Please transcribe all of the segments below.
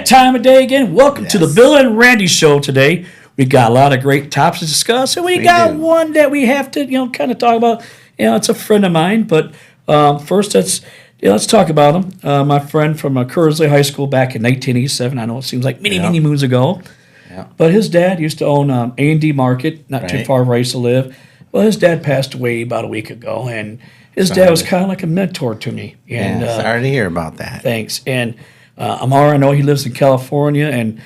that time of day again. Welcome to the Bill and Randy Show today. We got a lot of great topics to discuss, and we got one that we have to, kind of talk about. It's a friend of mine, but first let's talk about him. My friend from Kersley High School back in 1987. I know it seems like many moons ago, but his dad used to own A&D Market, not too far where I used to live. Well, his dad passed away about a week ago, and his dad was kind of like a mentor to me. And, sorry to hear about that. Thanks. And Amar, I know he lives in California, and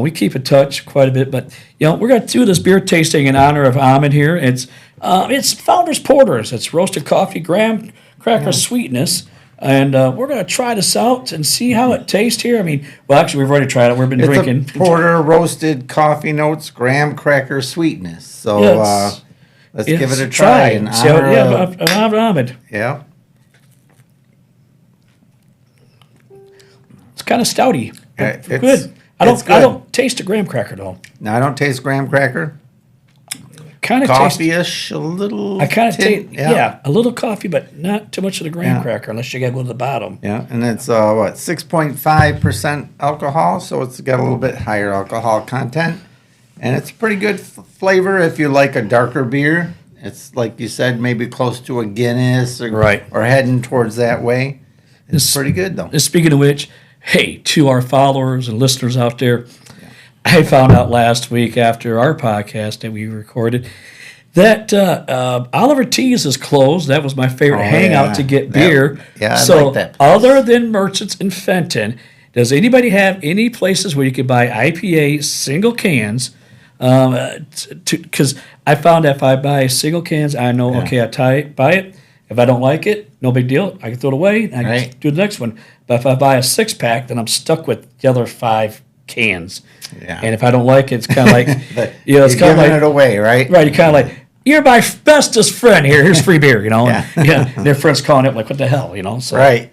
we keep in touch quite a bit. But we're going to do this beer tasting in honor of Ahmed here. It's Founders Porters. It's roasted coffee, graham cracker sweetness, and we're going to try this out and see how it tastes here. I mean, well, actually, we've already tried it. We've been drinking. It's a porter, roasted coffee notes, graham cracker sweetness. So let's give it a try. In honor of Ahmed. Yeah. It's kind of stouty. Good. I don't taste a graham cracker though. No, I don't taste graham cracker. Kind of coffee-ish, a little. I kind of taste, a little coffee, but not too much of the graham cracker unless you got to go to the bottom. Yeah, and it's 6.5% alcohol, so it's got a little bit higher alcohol content, and it's pretty good flavor if you like a darker beer. It's like you said, maybe close to a Guinness or heading towards that way. It's pretty good though. Speaking of which. Hey, to our followers and listeners out there, I found out last week after our podcast that we recorded that Oliver T's is closed. That was my favorite hangout to get beer. I so like that place. Other than Merchants in Fenton, does anybody have any places where you could buy IPA single cans? Because I found that if I buy single cans, I know, I buy it. If I don't like it, no big deal. I can throw it away and I can do the next one. But if I buy a 6-pack, then I'm stuck with the other 5 cans. Yeah. And if I don't like it, it's kind of like, it's kind of like it away, right? Right. You're kind of like, you're my bestest friend here. Here's free beer, And their friends calling it like, what the hell, So, right.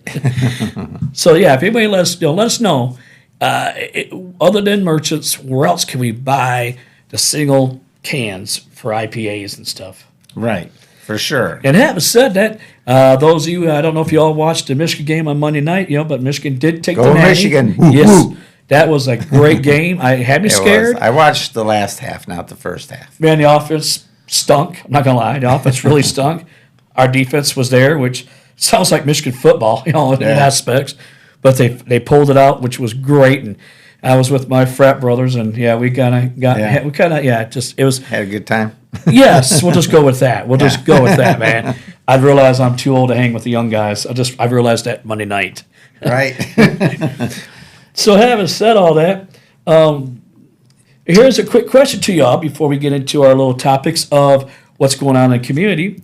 So if anybody let us know. Other than Merchants, where else can we buy the single cans for IPAs and stuff? Right. For sure. And having said that, those of you, I don't know if you all watched the Michigan game on Monday night, but Michigan did take the natty. Michigan. Yes. That was a great game. I had me scared. I watched the last half, not the first half. Man, the offense stunk. I'm not going to lie. The offense really stunk. Our defense was there, which sounds like Michigan football, in aspects. But they pulled it out, which was great. And I was with my frat brothers, and it was had a good time. Yes, we'll just go with that. We'll just go with that, man. I realize I'm too old to hang with the young guys. I realized that Monday night. Right. So having said all that, here's a quick question to y'all before we get into our little topics of what's going on in the community.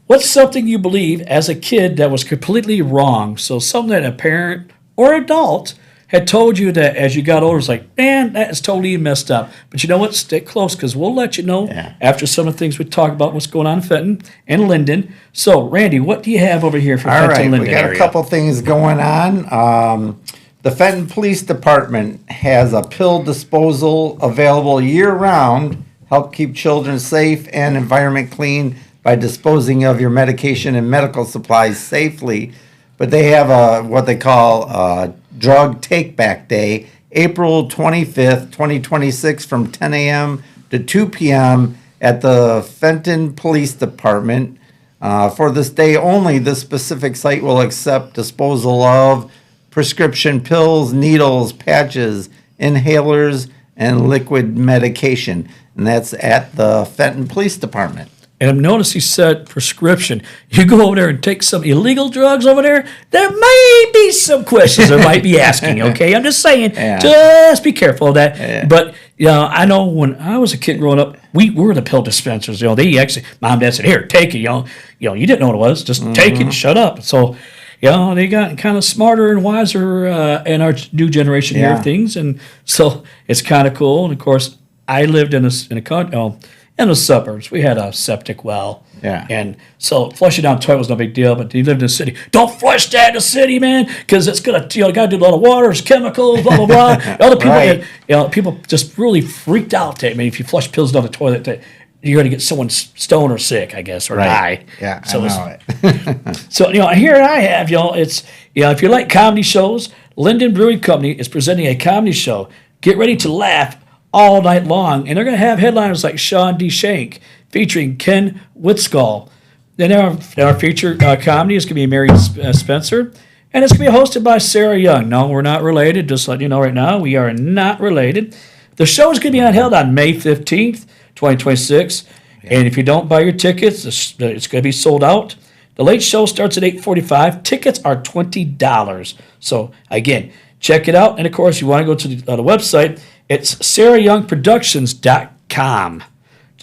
What's something you believe as a kid that was completely wrong? So something that a parent or adult had told you that as you got older, it's like, man, that is totally messed up. But you know what? Stay close because we'll let you know after some of the things we talk about what's going on in Fenton and Linden. So, Randy, what do you have over here for Fenton and Linden we got a couple things going on. The Fenton Police Department has a pill disposal available year-round, help keep children safe and environment clean by disposing of your medication and medical supplies safely. But they have what they call Drug Take-Back Day, April 25th, 2026, from 10 a.m. to 2 p.m. at the Fenton Police Department. For this day only, this specific site will accept disposal of prescription pills, needles, patches, inhalers, and liquid medication. And that's at the Fenton Police Department. And notice he said prescription. You go over there and take some illegal drugs over there, there may be some questions they might be asking, okay? I'm just saying, just be careful of that. Yeah. But, I know when I was a kid growing up, we were the pill dispensers. They actually, mom and dad said, here, take it, you didn't know what it was. Just take it, shut up. So, they got kind of smarter and wiser in our new generation here of things. And so it's kind of cool. And, of course, I lived in the suburbs. We had a septic well. Yeah. And so flushing down the toilet was no big deal, but he lived in the city. Don't flush that in the city, man, because it's going to, got to do a lot of water, there's chemicals, blah, blah, blah. Other people, people just really freaked out that, if you flush pills down the toilet, that you're going to get someone stoned or sick, I guess, or die. Yeah, so I know it. So, here I have, it's, if you like comedy shows, Linden Brewing Company is presenting a comedy show. Get ready to laugh all night long. And they're going to have headliners like Sean D. Shank featuring Ken Whitskall. Then our featured comedy is going to be Mary Spencer. And it's going to be hosted by Sarah Young. No, we're not related. Just letting you know right now, we are not related. The show is going to be held on May 15th, 2026. Yeah. And if you don't buy your tickets, it's going to be sold out. The late show starts at 8:45. Tickets are $20. So, again, check it out. And, of course, you want to go to the website. It's sarahyoungproductions.com.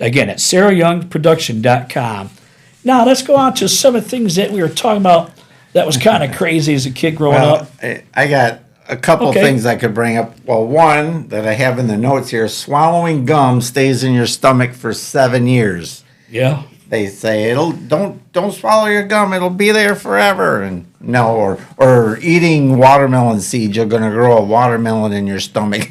Again, it's sarahyoungproduction.com. Now, let's go on to some of the things that we were talking about that was kind of crazy as a kid growing up. I got a couple things I could bring up. Well, one that I have in the notes here, swallowing gum stays in your stomach for 7 years. Yeah. They say don't swallow your gum, it'll be there forever. And no, or eating watermelon seeds, you're gonna grow a watermelon in your stomach.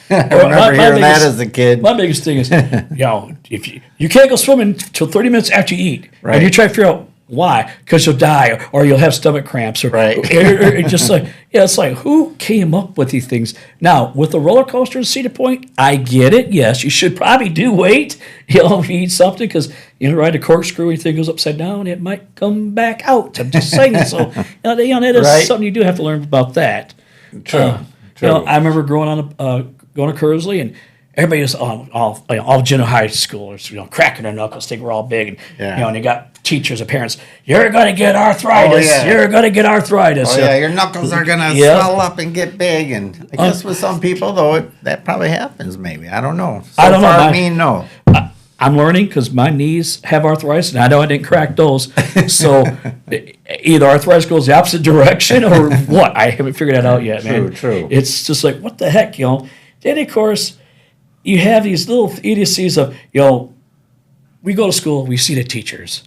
I remember hearing that as a kid. My biggest thing is, if you can't go swimming till 30 minutes after you eat, right. And you try to figure out why, because you'll die or you'll have stomach cramps, or just like it's like who came up with these things? Now with the roller coaster and Cedar Point, I get it. Yes, you should probably do weight. If you eat something, because ride a corkscrew, anything goes upside down, it might come back out. I'm just saying. So that is something you do have to learn about that. True. I remember going to Kersley, and everybody was all junior high schoolers, cracking their knuckles, think we're all big, and and they got teachers and parents. You're gonna get arthritis. Oh, yeah. You're gonna get arthritis. Oh yeah, your knuckles are gonna swell up and get big. And I guess with some people though, that probably happens. Maybe I don't know. I don't know. No. I'm learning because my knees have arthritis, and I know I didn't crack those. So either arthritis goes the opposite direction or what? I haven't figured that out yet, man. True. It's just like, what the heck, Then, of course, you have these little idiocies of, we go to school, we see the teachers.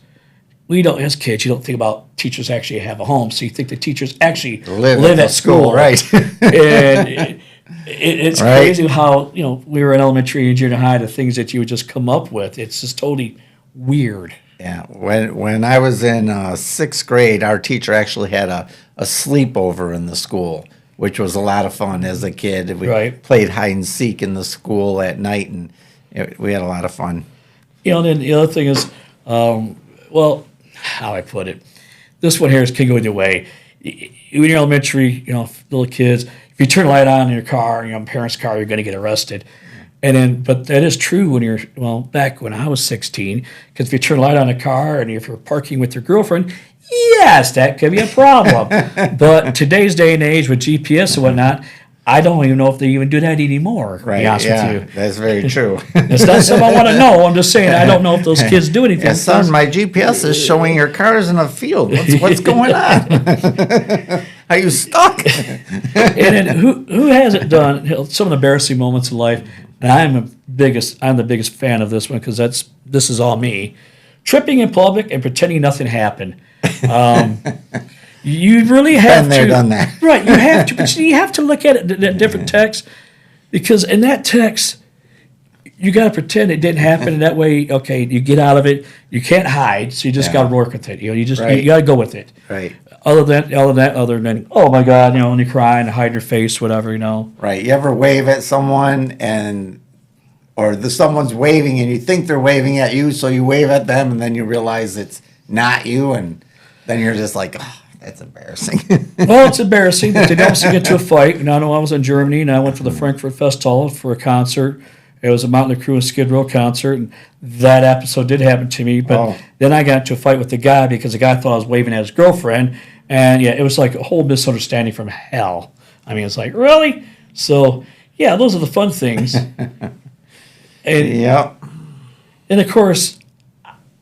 We don't, as kids, you don't think about teachers actually have a home, so you think the teachers actually live at school. Right. And it's crazy how, we were in elementary and junior high, the things that you would just come up with. It's just totally weird. Yeah. When I was in 6th grade, our teacher actually had a sleepover in the school, which was a lot of fun as a kid. We played hide and seek in the school at night, and we had a lot of fun. And then the other thing is, how I put it, this one here can go either way. When you're elementary, little kids, if you turn a light on in your car, parents' car, you're going to get arrested. And then, but that is true when you're, back when I was 16, because if you turn a light on a car and if you're parking with your girlfriend, yes, that could be a problem. But today's day and age with GPS and whatnot, I don't even know if they even do that anymore. Right? To be honest with you, that's very true. It's not something I want to know. I'm just saying I don't know if those kids do anything. Yeah, son, my GPS is showing your cars in a field. What's going on? Are you stuck? And then who hasn't done some of the embarrassing moments in life? And I'm the biggest fan of this one because this is all me. Tripping in public and pretending nothing happened. You really have done that. Right, you have to. But you have to look at it in different texts, because in that text, you got to pretend it didn't happen. And that way, you get out of it. You can't hide, so you just got to work with it. You got to go with it. Right. Other than oh my God, and you cry and hide your face, whatever, Right. You ever wave at someone or someone's waving and you think they're waving at you, so you wave at them, and then you realize it's not you, and then you're just like, oh, that's embarrassing. Well, it's embarrassing that they don't get into a fight. And I know I was in Germany, and I went to the Frankfurt Festival for a concert. It was a Motley Crue and Skid Row concert, and that episode did happen to me. But then I got into a fight with the guy because the guy thought I was waving at his girlfriend, and it was like a whole misunderstanding from hell. I mean, it's like, really? So, those are the fun things. And of course,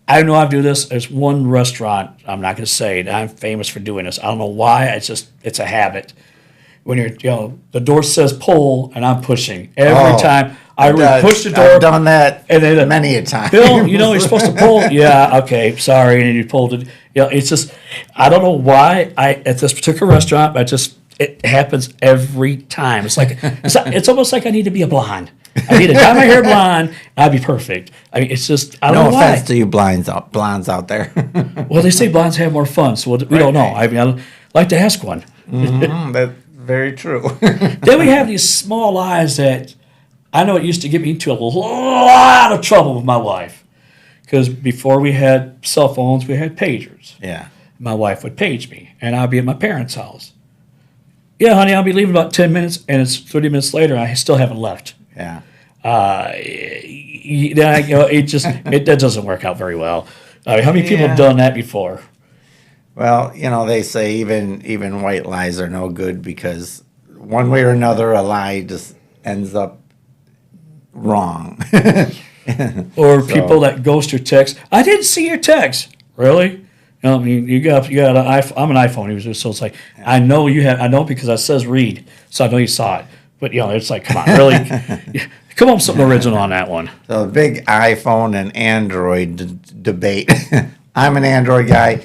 I know I do this. There's one restaurant, I'm not going to say it, I'm famous for doing this. I don't know why, it's a habit. When the door says pull, and I'm pushing. Every time I push the door. I've done that and then many a time. Bill, you're supposed to pull. Yeah, okay, sorry, and you pulled it. It's just, I don't know why at this particular restaurant, but it happens every time. It's almost like I need to be a blonde. I need to dye my hair blonde. I'd be perfect. I mean, it's just, I don't know why. No offense to you blondes out there. Well, they say blondes have more fun, so we don't know. I mean, I'd like to ask one. That's very true. Then we have these small lies that I know it used to get me into a lot of trouble with my wife. Because before we had cell phones, we had pagers. Yeah. My wife would page me, and I'd be at my parents' house. Yeah, honey, I'll be leaving about 10 minutes, and it's 30 minutes later, and I still haven't left. Yeah. That doesn't work out very well. How many people have done that before? Well, they say even white lies are no good because one way or another, a lie just ends up wrong. Or people that ghost your text. I didn't see your text. Really? I mean, you got an iPhone. I'm an iPhone user, so it's like I know you have. I know because it says read, so I know you saw it. But it's like, come on, really, come up with something original on that one. So big iPhone and Android debate. I'm an Android guy.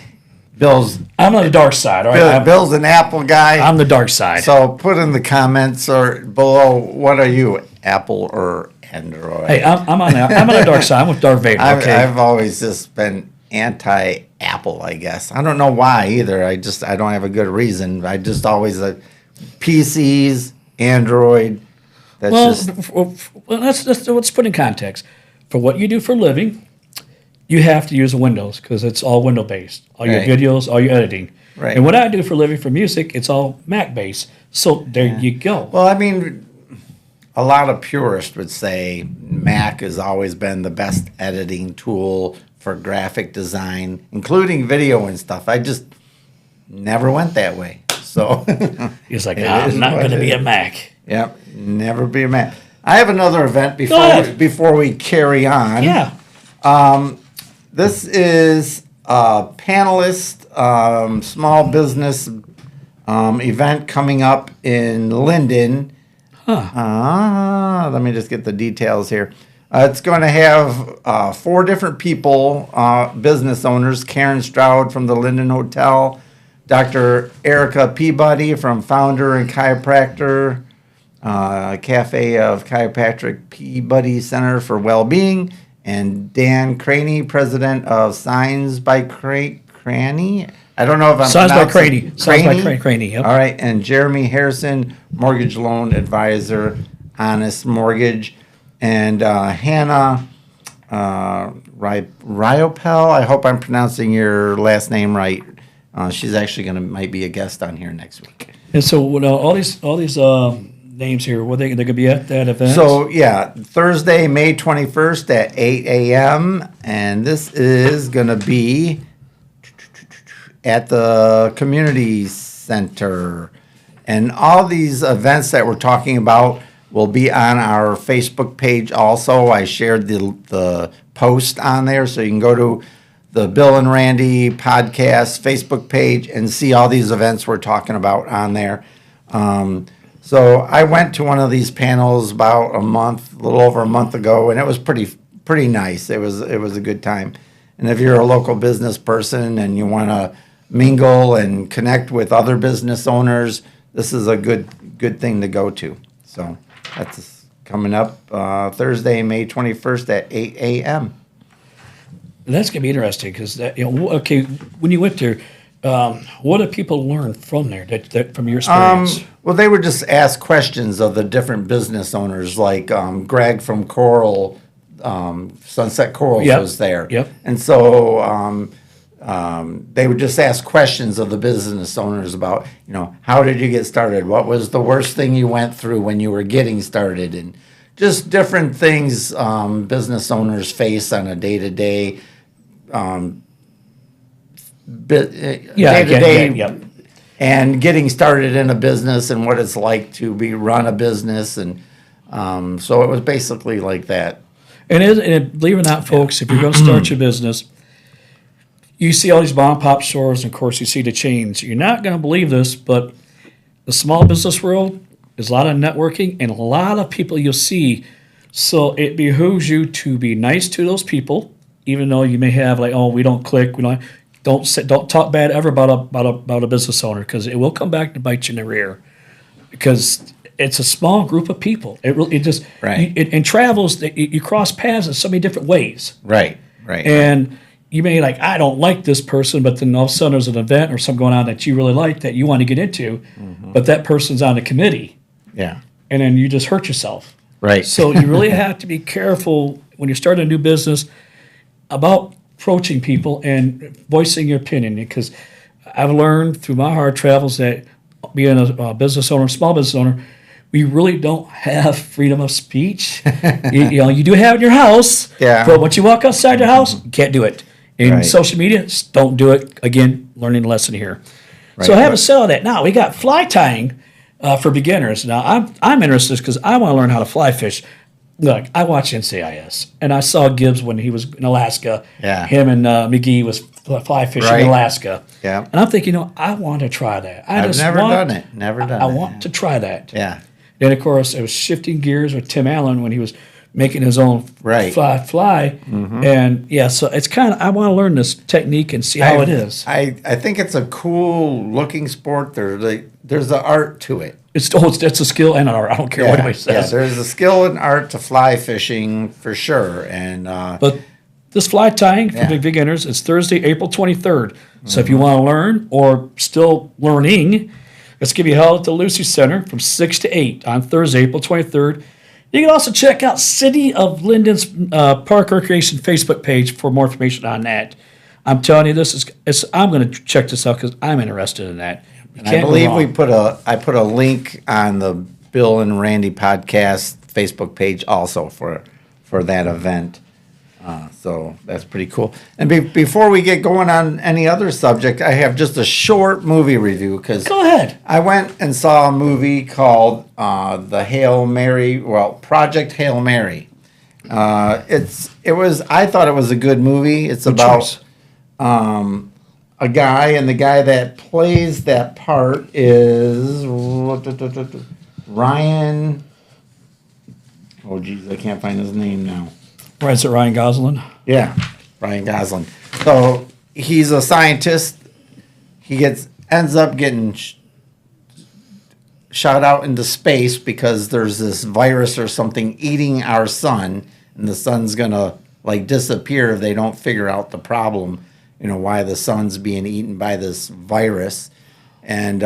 I'm on the dark side. All right, Bill's an Apple guy. I'm the dark side. So put in the comments or below, what are you, Apple or Android? Hey, I'm on the dark side. I'm with Darth Vader. Okay. I've always just been anti-Apple, I guess. I don't know why either. I don't have a good reason. I just always PCs, Android. Let's put in context. For what you do for a living, you have to use Windows because it's all window based. All your videos, all your editing. Right. And what I do for a living for music, it's all Mac based. So there you go. Well, I mean, a lot of purists would say Mac has always been the best editing tool for graphic design, including video and stuff. I just never went that way. So he's like, I'm not going to be a Mac. Yep, never be a Mac. I have another event before we carry on. Yeah. This is a panelist small business event coming up in Linden. Let me just get the details here. It's going to have 4 different people, business owners. Karen Stroud from the Linden Hotel, Dr. Erica Peabody from Founder and Chiropractor, Cafe of Chiropractic Peabody Center for Wellbeing, and Dan Craney, president of Signs by Craney. I don't know if I'm Signs by pronouncing Craney. Signs by Craney, yep. All right, and Jeremy Harrison, mortgage loan advisor, Honest Mortgage, and Hannah Ryopel. I hope I'm pronouncing your last name right. She's actually might be a guest on here next week. And so all these names here, they're going to be at that event? So, yeah, Thursday, May 21st at 8 a.m., and this is going to be at the community center. And all these events that we're talking about will be on our Facebook page also. I shared the post on there, so you can go to the Bill and Randy podcast Facebook page and see all these events we're talking about on there. So I went to one of these panels about a little over a month ago, and it was pretty nice. It was a good time. And if you're a local business person and you want to mingle and connect with other business owners, this is a good thing to go to. So that's coming up Thursday, May 21st at 8 a.m. That's going to be interesting because when you went there, what did people learn from there from your experience? Well, they would just ask questions of the different business owners, like Greg from Coral, Sunset Corals was there. Yep. And so they would just ask questions of the business owners about, how did you get started? What was the worst thing you went through when you were getting started? And just different things business owners face on a day-to-day and getting started in a business and what it's like to run a business. And so it was basically like that. And believe it or not, folks, if you're going to start your business, you see all these mom and pop stores, and of course you see the chains. You're not going to believe this, but the small business world is a lot of networking and a lot of people you'll see. So it behooves you to be nice to those people, even though you may have we don't click, don't talk bad ever about a business owner, because it will come back to bite you in the rear, because it's a small group of people. And travels, you cross paths in so many different ways. Right. And you may like, I don't like this person, but then all of a sudden there's an event or something going on that you really like that you want to get into, but that person's on the committee. Yeah. And then you just hurt yourself. Right. So you really have to be careful when you're starting a new business about approaching people and voicing your opinion, because I've learned through my hard travels that being a business owner, small business owner, we really don't have freedom of speech. You do have it in your house, but once you walk outside your house, you can't do it. In social media, just don't do it. Again, learning a lesson here. Right. So I have to sell that. Now, we got fly tying for beginners. Now, I'm interested because I want to learn how to fly fish. Look, I watch NCIS, and I saw Gibbs when he was in Alaska. Yeah. Him and McGee was fly fishing in Alaska. Yeah. And I'm thinking, I want to try that. I've never done it. I want to try that. Yeah. Then, of course, it was shifting gears with Tim Allen when he was making his own fly. And, so it's kind of, I want to learn this technique and see how it is. I think it's a cool looking sport. There's the art to it. It's a skill and an art. I don't care what anybody says. Yeah, there's a skill and art to fly fishing for sure. And but this fly tying for beginners is Thursday, April 23rd. So if you want to learn or still learning, it's going to be held at the Lucy Center from 6 to 8 on Thursday, April 23rd. You can also check out City of Linden's Park Recreation Facebook page for more information on that. I'm telling you, I'm going to check this out because I'm interested in that. And I believe I put a link on the Bill and Randy podcast Facebook page also for that event. So that's pretty cool. And before we get going on any other subject, I have just a short movie review. Go ahead. I went and saw a movie called Project Hail Mary. I thought it was a good movie. It's about a guy, and the guy that plays that part is Ryan. Oh, geez, I can't find his name now. Right, is it Ryan Gosling? Yeah, Ryan Gosling. So he's a scientist. He ends up getting shot out into space because there's this virus or something eating our sun, and the sun's gonna disappear if they don't figure out the problem. Why the sun's being eaten by this virus. And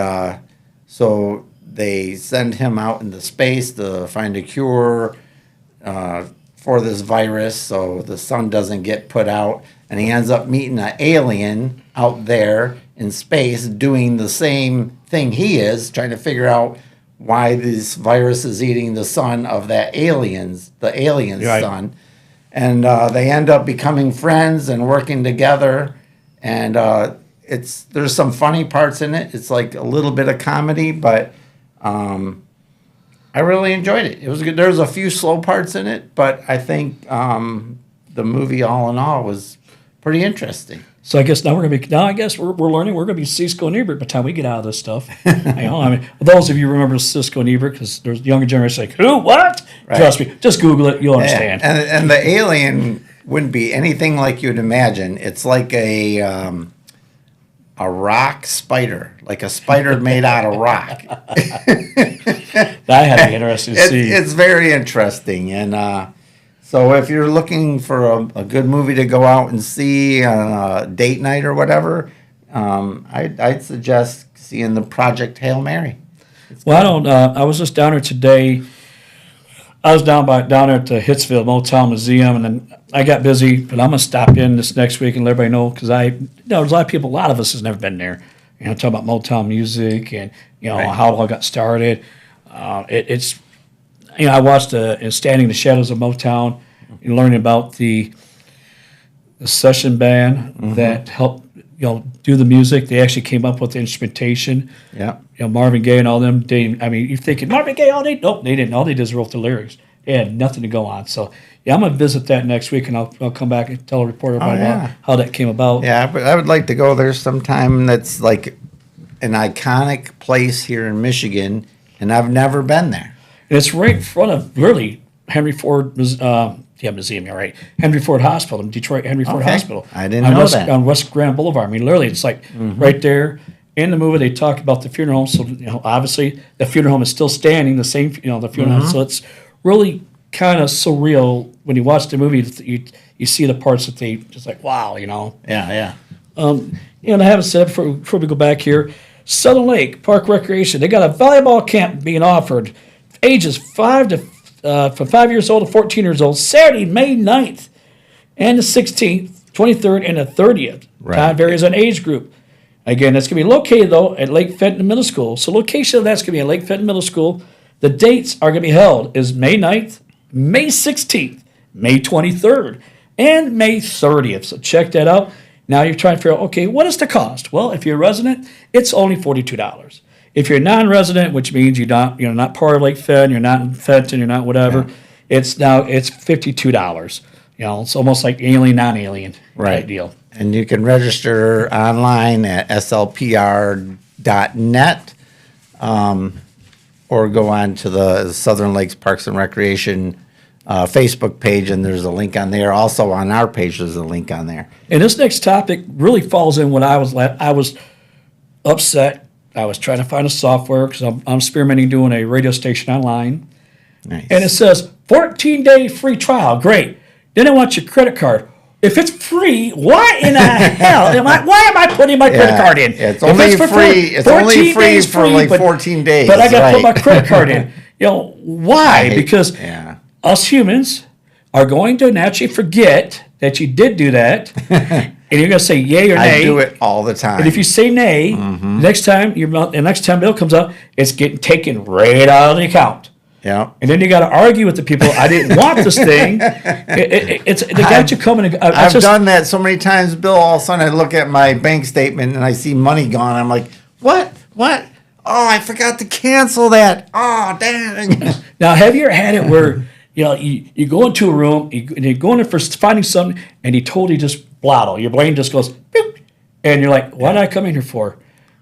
so they send him out into space to find a cure for this virus so the sun doesn't get put out. And he ends up meeting an alien out there in space doing the same thing he is, trying to figure out why this virus is eating the son of the alien's son. And they end up becoming friends and working together. And there's some funny parts in it. It's like a little bit of comedy, but I really enjoyed it. It was good. There's a few slow parts in it, but I think the movie all in all was pretty interesting. So I guess we're learning. We're going to be Cisco and Ebert by the time we get out of this stuff. Those of you remember Cisco and Ebert, because there's younger generation like, who, what? Right. Trust me, just Google it. You'll understand. And the alien wouldn't be anything like you'd imagine. It's like a rock spider, like a spider made out of rock. That had to be interesting to see. It's very interesting. And so if you're looking for a good movie to go out and see on a date night or whatever, I'd suggest seeing the Project Hail Mary. I was just down there today. I was down there at the Hitsville Motown Museum, and then I got busy, but I'm going to stop in this next week and let everybody know, because there's a lot of us has never been there. Talk about Motown music and, how it all got started. I watched Standing in the Shadows of Motown and learning about the session band that helped, do the music. They actually came up with the instrumentation. Yeah. Marvin Gaye and all them. You're thinking, Marvin Gaye, nope, they didn't. All they did is wrote the lyrics. They had nothing to go on. So, I'm going to visit that next week, and I'll come back and tell a reporter about how that came about. Yeah, but I would like to go there sometime. That's like an iconic place here in Michigan, and I've never been there. And it's right in front of, really, Henry Ford Museum, you're right. Henry Ford Hospital, in Detroit, Henry Ford Hospital. I didn't know that. On West Grand Boulevard. Literally, it's like right there. In the movie, they talk about the funeral home. So, obviously, the funeral home is still standing, the same, the funeral home. So it's really kind of surreal when you watch the movie. You see the parts that they just like, wow, you know. Yeah. And I haven't said before we go back here, Southern Lake Park Recreation. They got a volleyball camp being offered, ages from 5 years old to 14 years old, Saturday, May 9th, and the 16th, 23rd, and the 30th. Right. Time varies on age group. Again, that's going to be located, though, at Lake Fenton Middle School. So location of that's going to be at Lake Fenton Middle School. The dates are going to be held is May 9th, May 16th, May 23rd, and May 30th. So check that out. Now you're trying to figure out, okay, what is the cost? Well, if you're a resident, it's only $42. If you're a non-resident, which means you're not part of Lake Fenton, you're not in Fenton, you're not whatever, it's $52. You know, it's almost like alien, non-alien type deal. And you can register online at slpr.net or go on to the Southern Lakes Parks and Recreation Facebook page, and there's a link on there. Also on our page, there's a link on there. And this next topic really falls in what I was upset. I was trying to find a software because I'm experimenting doing a radio station online. Nice. And it says 14-day free trial. Great. Then I want your credit card. If it's free, why in the hell why am I putting my credit card in? Yeah, it's only free. It's only free for like 14 days. But I got to put my credit card in. You know, why? Because us humans are going to naturally forget that you did do that. And you're going to say yay or nay. I do it all the time. And if you say nay, next time the bill comes up, it's getting taken right out of the account. Yeah. And then you got to argue with the people. I didn't want this thing. They got you coming. I've done that so many times, Bill. All of a sudden, I look at my bank statement and I see money gone. I'm like, what? Oh, I forgot to cancel that. Oh, dang. Now, have you ever had it where you go into a room and you go in there for finding something and you totally just blotto. Your brain just goes, boop, and you're like, what did I come in here for?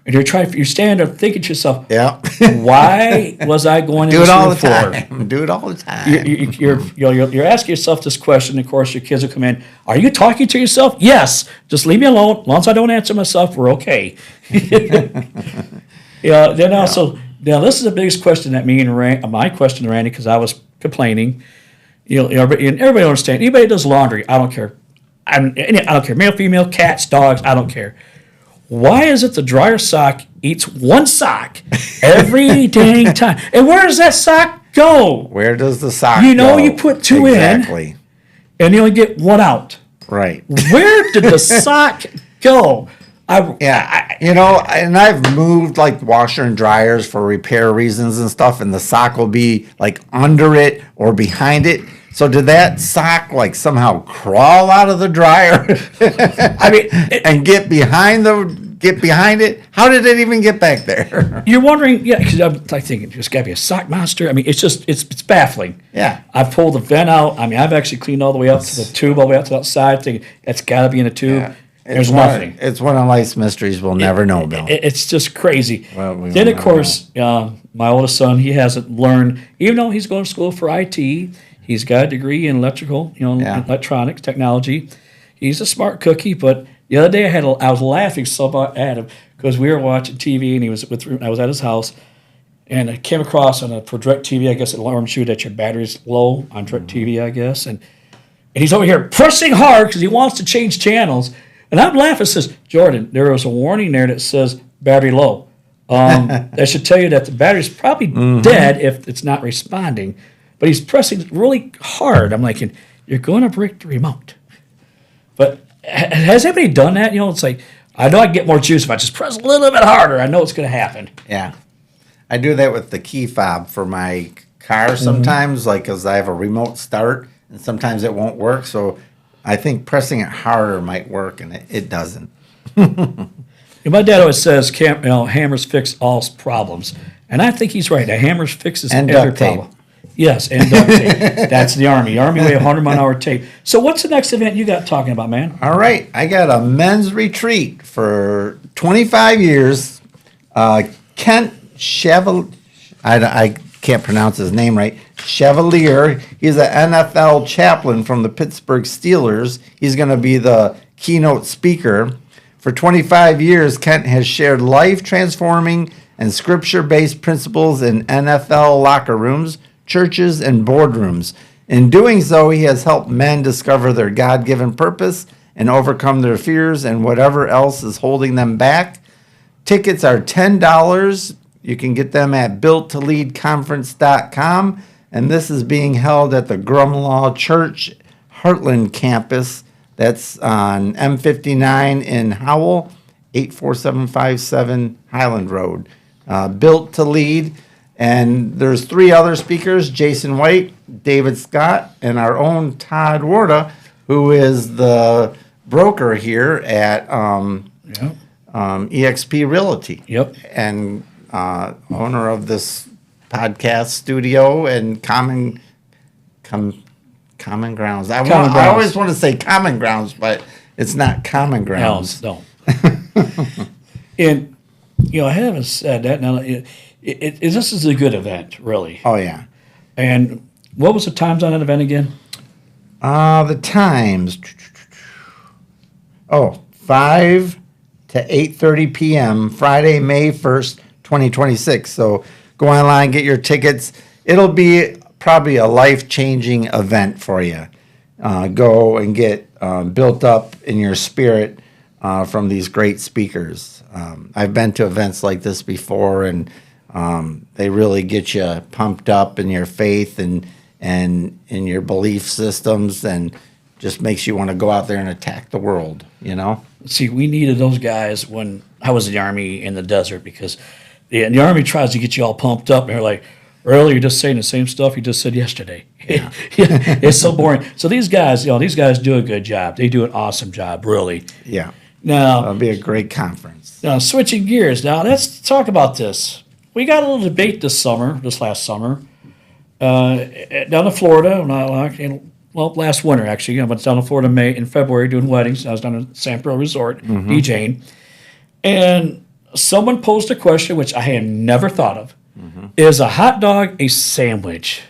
And you're standing there thinking to yourself, why was I going in this room for? Do it all the time. You're asking yourself this question. Of course, your kids will come in. Are you talking to yourself? Yes. Just leave me alone. As long as I don't answer myself, we're okay. Then also, now this is the biggest question that my question to Randy, because I was complaining. And everybody understands. Anybody that does laundry, I don't care. I don't care. Male, female, cats, dogs, I don't care. Why is it the dryer sock eats one sock every dang time? And where does that sock go? Where does the sock go? You put two in, and you only get one out. Right. Where did the sock go? And I've moved like washer and dryers for repair reasons and stuff, and the sock will be like under it or behind it. So did that sock like somehow crawl out of the dryer? And get behind it? How did it even get back there? You're wondering, because I'm like thinking, there's got to be a sock monster. I mean, it's baffling. Yeah. I've pulled the vent out. I mean, I've actually cleaned all the way up to the tube, all the way out to the outside, thinking that's got to be in a tube. Yeah. There's nothing. It's one of life's mysteries we'll never know, Bill. It's just crazy. Then, of course, my oldest son, he hasn't learned, even though he's going to school for IT. He's got a degree in electrical, electronics, technology. He's a smart cookie, but the other day I was laughing so much at him because we were watching TV and I was at his house, and I came across for DirecTV, I guess it alarms you that your battery's low on DirecTV, I guess, and he's over here pressing hard because he wants to change channels, and I'm laughing. It says, Jordan, there was a warning there that says battery low. That should tell you that the battery's probably dead if it's not responding. But he's pressing really hard. I'm like, you're going to break the remote. But has anybody done that? It's like, I know I can get more juice if I just press a little bit harder. I know it's going to happen. Yeah. I do that with the key fob for my car sometimes, because I have a remote start, and sometimes it won't work. So I think pressing it harder might work, and it doesn't. My dad always says, hammers fix all problems. And I think he's right. A hammer fixes every problem. Yes, and duct tape. That's the Army. Army way 100-mile-an-hour tape. So what's the next event you got talking about, man? All right. I got a men's retreat for 25 years. Kent Chevalier, I can't pronounce his name right, Chevalier. He's an NFL chaplain from the Pittsburgh Steelers. He's going to be the keynote speaker. For 25 years, Kent has shared life-transforming and scripture-based principles in NFL locker rooms, churches, and boardrooms. In doing so, he has helped men discover their God-given purpose and overcome their fears and whatever else is holding them back. Tickets are $10. You can get them at builttoleadconference.com. And this is being held at the Grumlaw Church Heartland campus. That's on M59 in Howell, 84757 Highland Road. Built to Lead. And there's 3 other speakers, Jason White, David Scott, and our own Todd Warda, who is the broker here at EXP Realty. Yep. And owner of this podcast studio and Common Grounds. I always want to say Common Grounds, but it's not Common Grounds. No. And, I haven't said that. Now, this is a good event, really. Oh, yeah. And what was the times on that event again? The times. 5 to 8:30 p.m. Friday, May 1st, 2026. So go online, get your tickets. It'll be probably a life-changing event for you. Go and get built up in your spirit from these great speakers. I've been to events like this before, and they really get you pumped up in your faith and in your belief systems, and just makes you want to go out there and attack the world, See, we needed those guys when I was in the Army in the desert, because the Army tries to get you all pumped up, and they're like, really, you're just saying the same stuff you just said yesterday. Yeah. It's so boring. So these guys do a good job. They do an awesome job, really. Yeah. Now, it'll be a great conference. Now, switching gears, let's talk about this. We got a little debate this last summer, down in Florida. Last winter, actually. I went down to Florida in February doing weddings. I was down at San Pedro Resort, DJing. And someone posed a question, which I had never thought of. Is a hot dog a sandwich?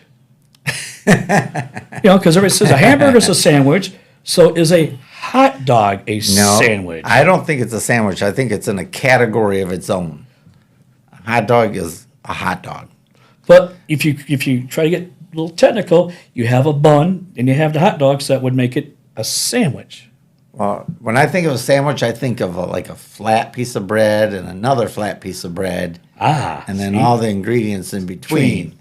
Because everybody says a hamburger is a sandwich. So is a hot dog a sandwich? I don't think it's a sandwich. I think it's in a category of its own. A hot dog is a hot dog. But if you try to get a little technical, you have a bun and you have the hot dogs, so that would make it a sandwich. Well, when I think of a sandwich, I think of a flat piece of bread and another flat piece of bread. And then all the ingredients in between.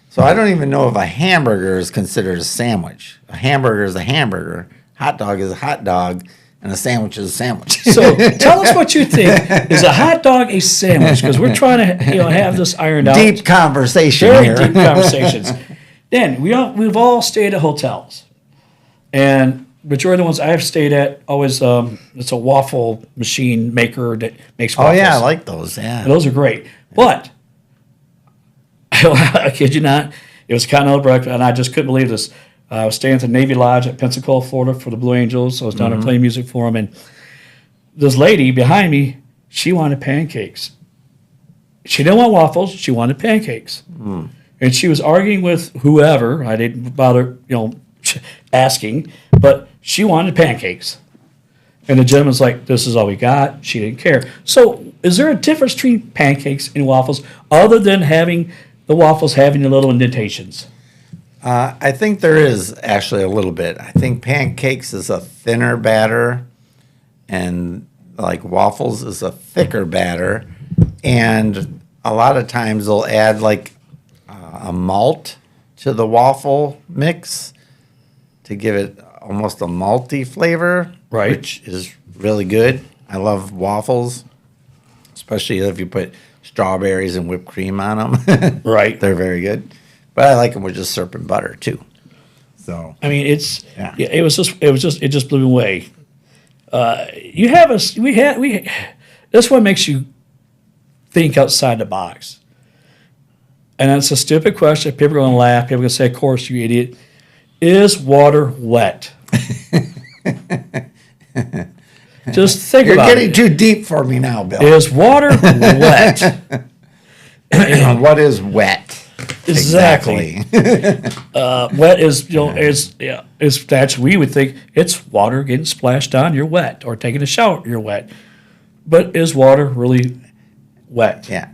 So I don't even know if a hamburger is considered a sandwich. A hamburger is a hamburger. Hot dog is a hot dog. And a sandwich is a sandwich. So tell us what you think. Is a hot dog a sandwich? Because we're trying to have this ironed out. Deep conversation Very here. deep conversations. Then we've all stayed at hotels. And majority of the ones I've stayed at, always it's a waffle machine maker that makes waffles. Oh, yeah, I like those, yeah. And those are great. But, I kid you not, it was continental breakfast, and I just couldn't believe this. I was staying at the Navy Lodge at Pensacola, Florida for the Blue Angels. So I was down there playing music for them. And this lady behind me, she wanted pancakes. She didn't want waffles. She wanted pancakes. And she was arguing with whoever. I didn't bother, asking. But she wanted pancakes. And the gentleman's like, this is all we got. She didn't care. So is there a difference between pancakes and waffles other than having the waffles having the little indentations? I think there is actually a little bit. I think pancakes is a thinner batter, and like waffles is a thicker batter. And a lot of times they'll add a malt to the waffle mix to give it almost a malty flavor, right? Which is really good. I love waffles, especially if you put strawberries and whipped cream on them. Right. They're very good. But I like them with just syrup and butter too. So I mean, it just blew me away. This one makes you think outside the box, and that's a stupid question. People are going to laugh. People are going to say, "Of course, you idiot." Is water wet? Just think about it. You're getting too deep for me now, Bill. Is water wet? What is wet? Exactly. Wet is that's we would think it's water getting splashed on, you're wet, or taking a shower, you're wet. But is water really wet? Yeah.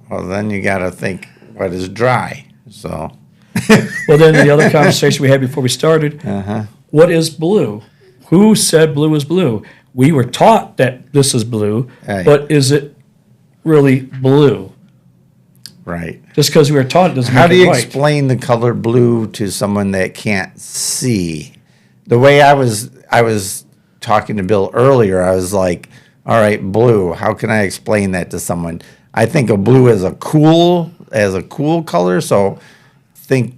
Well, then you got to think what is dry. So Well, then the other conversation we had before we started, what is blue? Who said blue is blue? We were taught that this is blue, Right. but is it really blue? Right. Just because we were taught it doesn't How make do it you right. explain the color blue to someone that can't see? The way I was talking to Bill earlier, I was like, all right, blue, how can I explain that to someone? I think of blue as a cool color, so think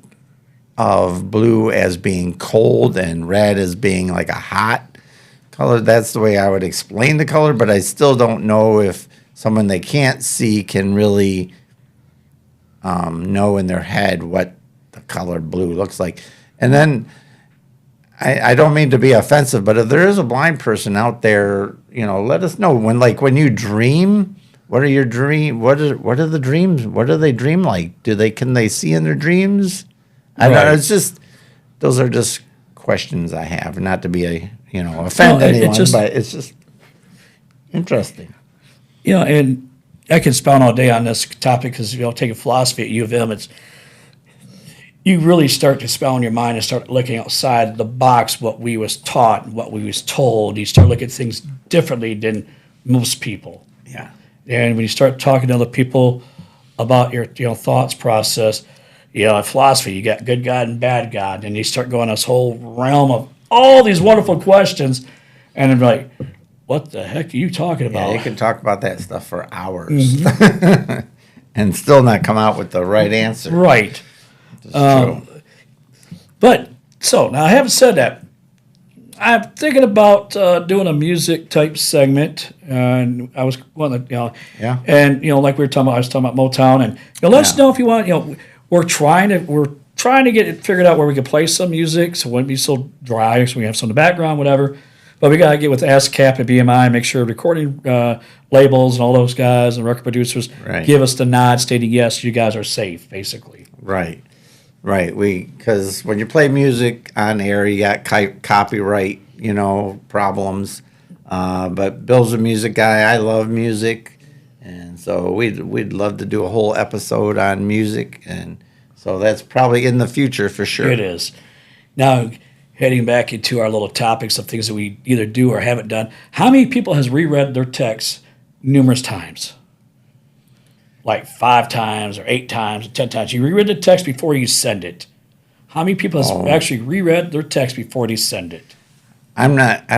of blue as being cold and red as being like a hot color. That's the way I would explain the color, but I still don't know if someone that can't see can really know in their head what the color blue looks like. And then I don't mean to be offensive, but if there is a blind person out there, let us know when you dream. What are your dream? What are the dreams? What do they dream like? Can they see in their dreams? I don't know. It's just those are just questions I have, not to be offend anyone, but it's just interesting. And I can expound all day on this topic because taking philosophy at U of M, you really start to expel in your mind and start looking outside the box, what we was taught and what we was told. You start looking at things differently than most people. Yeah. And when you start talking to other people about your thoughts process, in philosophy, you got good God and bad God, and you start going this whole realm of all these wonderful questions, and I'm like, what the heck are you talking about? Yeah, you can talk about that stuff for hours and still not come out with the right answer. Right. But so now, having said that, I'm thinking about doing a music type segment, and I was wanting to, and like we were talking about, I was talking about Motown, and let us know if you want. We're trying to get it figured out where we can play some music, so it wouldn't be so dry, so we have some in the background, whatever. But we got to get with ASCAP and BMI, make sure recording labels and all those guys and record producers give us the nod, stating yes, you guys are safe, basically. Right. Because when you play music on air, you got copyright, problems. But Bill's a music guy. I love music, and so we'd love to do a whole episode on music, and so that's probably in the future for sure. It is. Now, heading back into our little topics of things that we either do or haven't done, how many people has reread their texts numerous times? Like 5 times or 8 times or 10 times. You reread the text before you send it. How many people has actually reread their text before they send it? I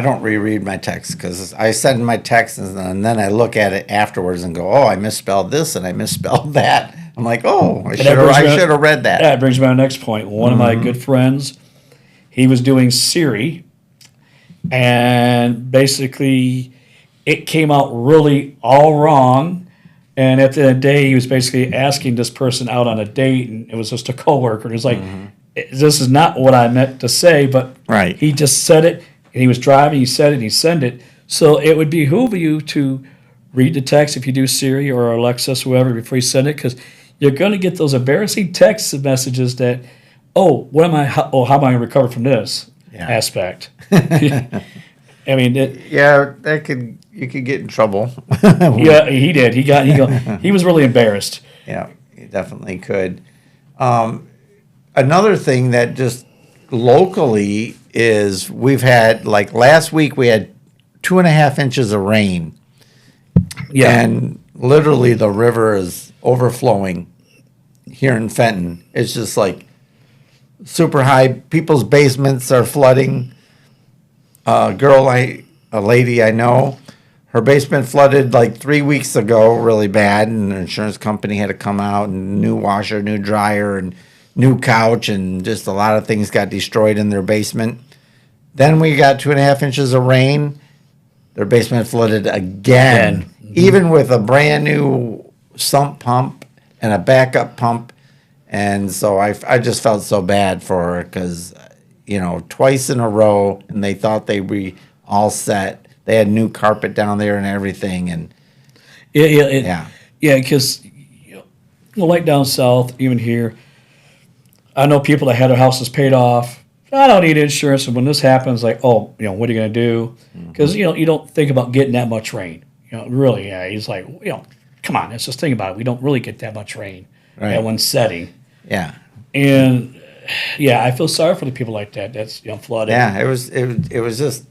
don't reread my text because I send my text and then I look at it afterwards and go, oh, I misspelled this and I misspelled that. I'm like, oh, I should have read that. That brings me to my next point. One of my good friends, he was doing Siri, and basically it came out really all wrong. And at the end of the day, he was basically asking this person out on a date, and it was just a coworker. And he was like, this is not what I meant to say, but he just said it, and he was driving, he said it, and he sent it. So it would behoove you to read the text if you do Siri or Alexa, whoever, before you send it, because you're going to get those embarrassing text messages that, how am I going to recover from this aspect? I mean, you could get in trouble. Yeah, he did. He was really embarrassed. Yeah, you definitely could. Another thing that just locally is we've had, like last week, we had 2.5 inches of rain. Yeah. And literally the river is overflowing here in Fenton. It's just like super high. People's basements are flooding. A lady I know, her basement flooded like 3 weeks ago really bad, and the insurance company had to come out, and new washer, new dryer, and new couch, and just a lot of things got destroyed in their basement. Then we got 2.5 inches of rain. Their basement flooded again. Even with a brand new sump pump and a backup pump. And so I just felt so bad for her because, twice in a row, and they thought they were all set. They had new carpet down there and everything. And yeah, because like down south, even here, I know people that had their houses paid off. I don't need insurance. And when this happens, like, what are you going to do? Because, you don't think about getting that much rain. Really, he's like, come on, let's just think about it. We don't really get that much rain at one setting. Yeah. And yeah, I feel sorry for the people like that. That's flooded. Yeah, it was just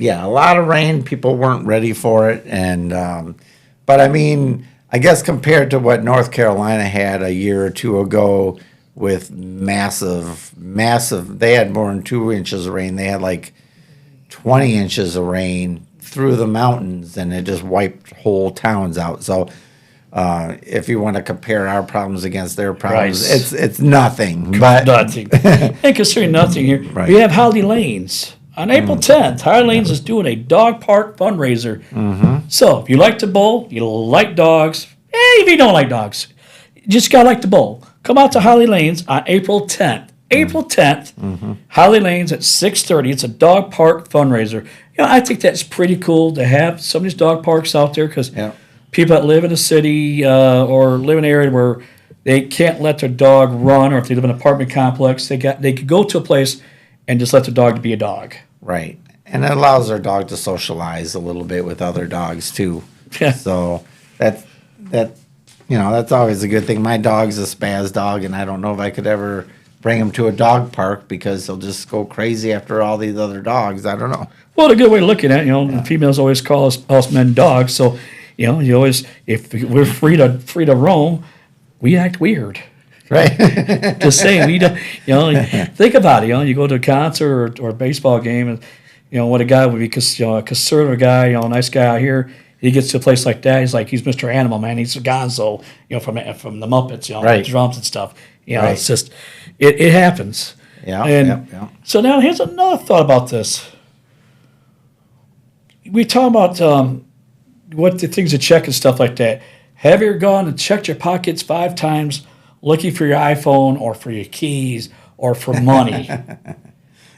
a lot of rain. People weren't ready for it, and but I mean, I guess compared to what North Carolina had a year or two ago with massive, they had more than 2 inches of rain. They had like 20 inches of rain through the mountains, and it just wiped whole towns out. So if you want to compare our problems against their problems, Right. it's nothing. But Nothing. And considering nothing here, Right. we have Holiday Lanes. On April 10th, Holiday Lanes is doing a dog park fundraiser. So if you like to bowl, you like dogs, if you don't like dogs, you just got to like to bowl. Come out to Holiday Lanes on April 10th. April 10th, Holiday Lanes at 6:30. It's a dog park fundraiser. I think that's pretty cool to have some of these dog parks out there because people that live in a city or live in an area where they can't let their dog run, or if they live in an apartment complex, they could go to a place and just let the dog be a dog. Right. And it allows their dog to socialize a little bit with other dogs too. Yeah. So that's always a good thing. My dog's a spaz dog, and I don't know if I could ever bring him to a dog park because he'll just go crazy after all these other dogs. I don't know. Well, a good way of looking at it, females always call us men dogs. So, you always, if we're free to roam, we act weird. Right. Just saying, we don't, think about it. You go to a concert or a baseball game, and what a guy would be, because a conservative guy, a nice guy out here, he gets to a place like that, he's Mr. Animal, man. He's a Gonzo, from the Muppets, Right. drums and stuff. Right. It's just it happens. Yeah. And so now here's another thought about this. We talk about what the things to check and stuff like that. Have you ever gone and checked your pockets 5 times looking for your iPhone or for your keys or for money?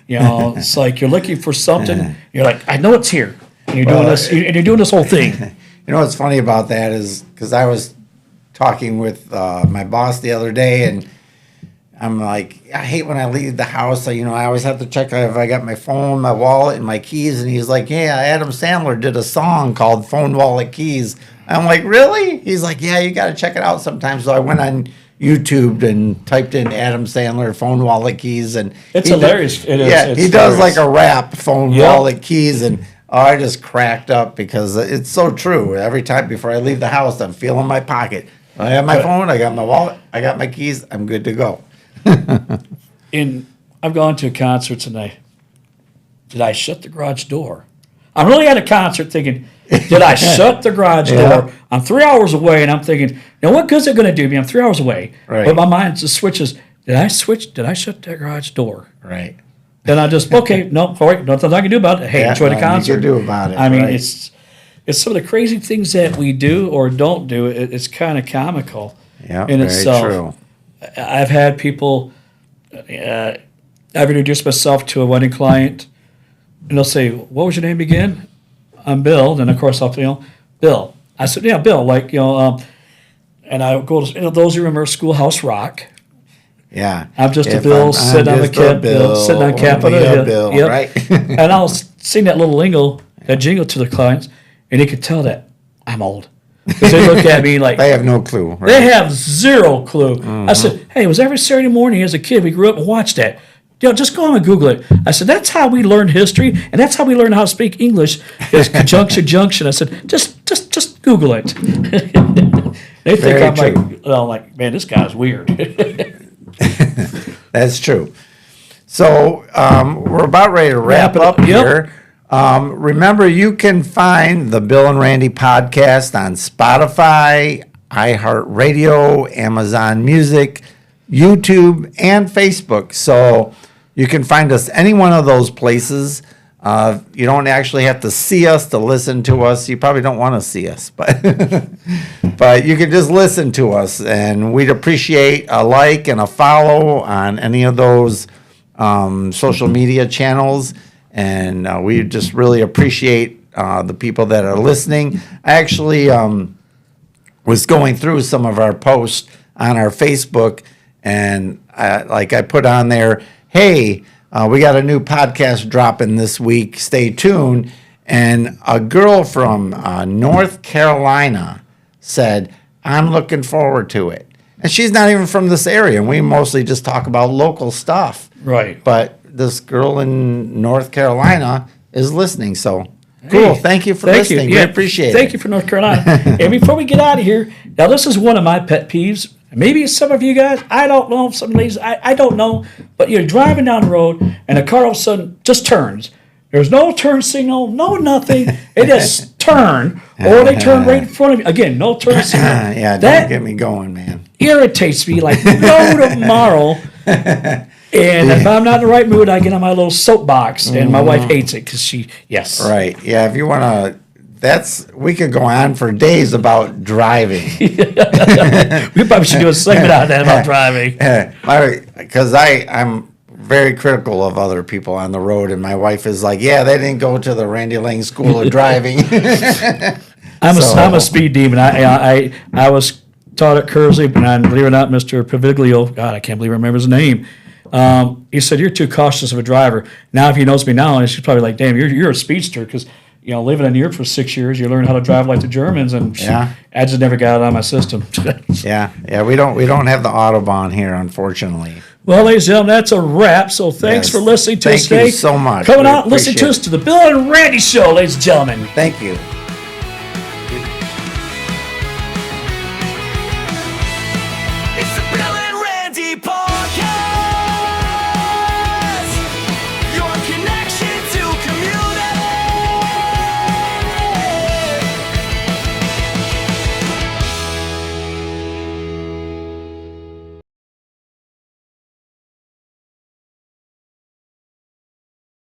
It's like you're looking for something. You're like, I know it's here. And you're doing this. And you're doing this whole thing. What's funny about that is because I was talking with my boss the other day, and I'm like, I hate when I leave the house. I always have to check if I got my phone, my wallet, and my keys. And he's like, yeah, Adam Sandler did a song called Phone, Wallet, Keys. I'm like, really? He's like, yeah, you got to check it out sometimes. So I went on YouTube and typed in Adam Sandler phone, wallet, keys, and it's hilarious. It is. Yeah, it's he does hilarious. like a rap, phone, wallet, keys, and I just cracked up because it's so true. Every time before I leave the house, I'm feeling my pocket. I have my phone, I got my wallet, I got my keys, I'm good to go. I've gone to concerts and did I shut the garage door? I'm really at a concert thinking, did I shut the garage door? I'm 3 hours away, and I'm thinking, what good's it going to do me? I'm 3 hours away. Right. But my mind just switches. Did I shut that garage door? Right. Then I just, okay, no, all right, nothing I can do about it. Hey, enjoy the concert. You can do about it. I mean, right. it's some of the crazy things that we do or don't do. It's kind of comical in very itself. True. I've had people, I've introduced myself to a wedding client, and they'll say, what was your name again? I'm Bill. Then, of course, I'll, Bill. I said, yeah, Bill, and I go to, those who remember Schoolhouse Rock. Yeah. I'm just a Bill sitting on Capitol Hill. Bill, yep. right? And I'll sing that little jingle to the clients, and they could tell that I'm old. Because they look at me like... They have no clue. Right? They have zero clue. I said, hey, it was every Saturday morning as a kid. We grew up and watched that. Just go on and Google it. I said, that's how we learn history, and that's how we learn how to speak English. It's conjunction, junction. I said, just Google it. They think I'm like, man, this guy's weird. That's true. So we're about ready to wrap up here. Remember, you can find the Bill and Randy podcast on Spotify, iHeartRadio, Amazon Music, YouTube, and Facebook. So you can find us any one of those places. You don't actually have to see us to listen to us. You probably don't want to see us, but but you can just listen to us, and we'd appreciate a like and a follow on any of those social media channels. And we just really appreciate the people that are listening. I actually was going through some of our posts on our Facebook, and I put on there, hey, we got a new podcast dropping this week. Stay tuned. And a girl from North Carolina said, I'm looking forward to it. And she's not even from this area. And we mostly just talk about local stuff. Right. But this girl in North Carolina is listening. So cool. Thank you for listening. We appreciate it. Thank you for North Carolina. And before we get out of here, now this is one of my pet peeves. Maybe some of you guys, I don't know, some ladies, I don't know, but you're driving down the road and a car all of a sudden just turns. There's no turn signal, no nothing. They just turn, or they turn right in front of you. Again, no turn signal. Yeah, don't get me going, man. Irritates me like no tomorrow. And if I'm not in the right mood, I get on my little soapbox, and my wife hates it because yes. Right. Yeah, if you want to, we could go on for days about driving. We probably should do a segment on that about driving. Because I'm very critical of other people on the road, and my wife is like, yeah, they didn't go to the Randy Lang School of Driving. I'm a speed demon. I was taught at Kersey, and believe it or not, Mr. Paviglio, God, I can't believe I remember his name. He said, you're too cautious of a driver. Now, if he knows me now, she's probably like, damn, you're a speedster, because living in Europe for 6 years, you learn how to drive like the Germans, and I just never got it on my system. Yeah, we don't have the Autobahn here, unfortunately. Well, ladies and gentlemen, that's a wrap. So thanks for listening to us today. Thank you so much. Coming out and listening to us to the Bill and Randy Show, ladies and gentlemen. Thank you.